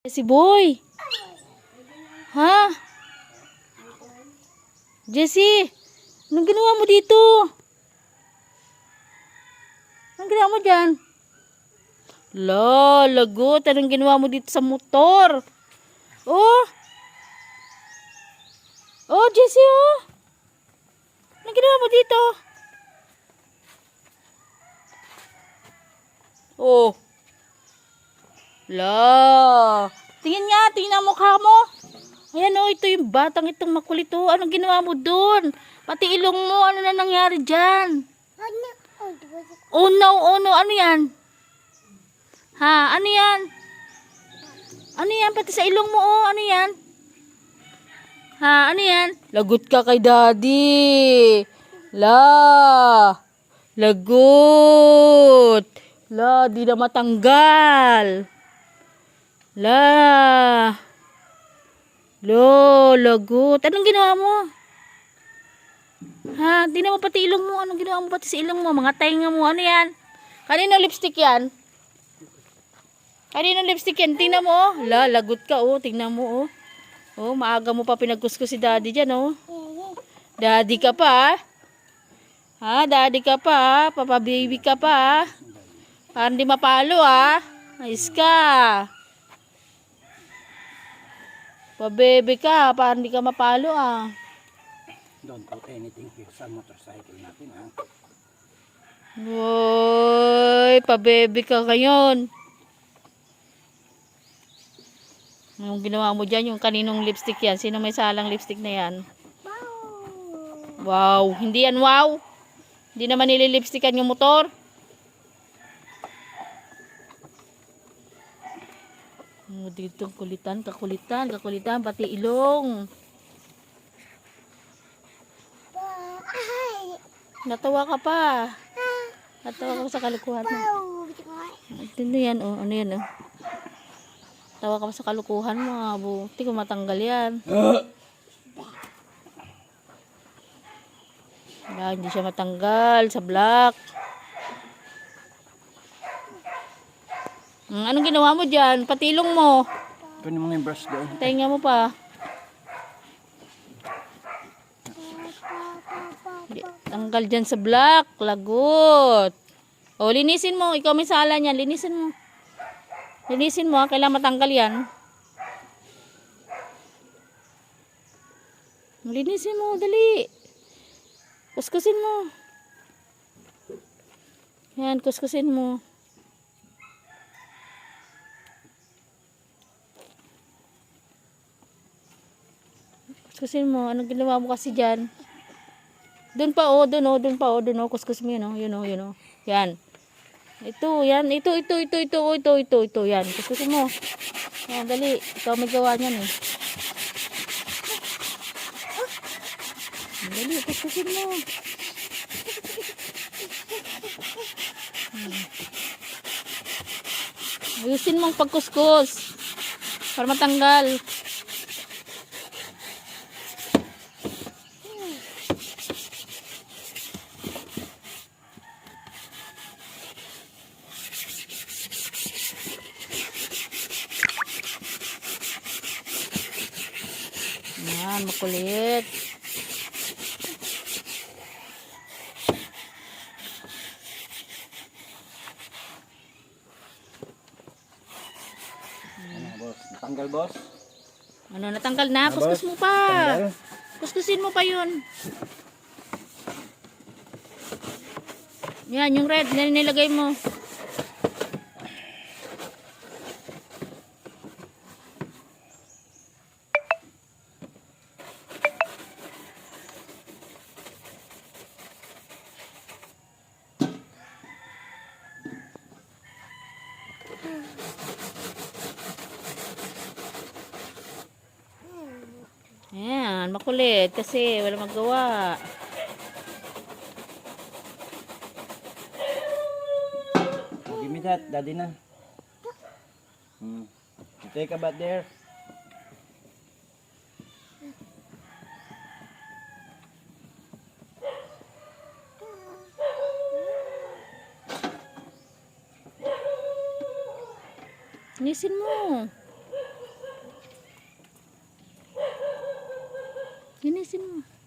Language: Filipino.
Si Boy. Ha? Jessie, anong ginawa mo dito? Anong ginawa mo dyan? Lagot. Anong ginawa mo dito sa motor? Oh. Oh, Jessie, oh. Anong ginawa mo dito? Oh. Tingin nga, tingnan mo mukha mo. Ayan o, ito yung batang itong makulito. Anong ginawa mo dun? Pati ilong mo, ano na nangyari dyan? Oh no, ano yan? Ha, ano yan? Ano yan? Pati sa ilong mo, oh, ano yan? Ha, ano yan? Lagot ka kay daddy. Lagot. Di na matanggal. Lagot. Anong ginawa mo? Ha, tingnan mo pati ilong mo. Anong ginawa mo pati sa ilong mo? Mga tainga mo. Ano yan? Kanino lipstick yan? Kanino lipstick yan? Tingnan mo, oh. Lagot ka, oh. Tingnan mo, oh. Oh, maaga mo pa pinagkuskus si daddy dyan, oh. Daddy ka pa, ha? Daddy ka pa, papa baby ka pa. Parang di mapalo, ha? Ayos ka. Pabebe ka, parang di ka mapalo, ah. Don't put anything here sa motorcycle natin, ha? Woy, pabebe ka ngayon. Yung ginawa mo dyan, yung kaninong lipstick yan? Sino may salang lipstick na yan? Wow, hindi yan wow. Hindi naman nililipstickan yung motor. Dito kakulitan, pati ilong. Natawa ka pa. Natawa ka sa kalukuhan mo. Ano yan, oh, ano yan, oh. Tawa ka pa sa kalukuhan mo, buti ko matanggal yan. Wala, hindi siya matanggal sa black. Anong ginawa mo dyan? Patilong mo. Kunin mo yung brush doon. Tainga mo pa. Tanggal dyan sa black. Lagot. O, linisin mo. Ikaw may sala niyan. Linisin mo. Linisin mo, ha? Kailangan matanggal yan. Linisin mo. Dali. Kuskusin mo. Yan, kuskusin mo. Kuskusin mo. Anong ginawa mo kasi dyan? Doon pa, oh. Doon pa, oh. Kuskus mo yun, oh. Yun, oh. Yan. Ito. Yan. Ito. Yan. Kuskusin mo. Yan, dali. Ikaw may gawa niyan, eh. Dali, kuskusin mo. Ayusin mong pagkuskus. Para matanggal. Yan, makulit. Ano, boss? Natanggal, boss? Ano, natanggal na? Kuskus mo pa. Natanggal. Kuskusin mo pa yun. Yan, yung red na nilagay mo. Ayan, makulit kasi wala magawa. Give me that, daddy na. You take a bath there. Linisin mo. Linisin mo.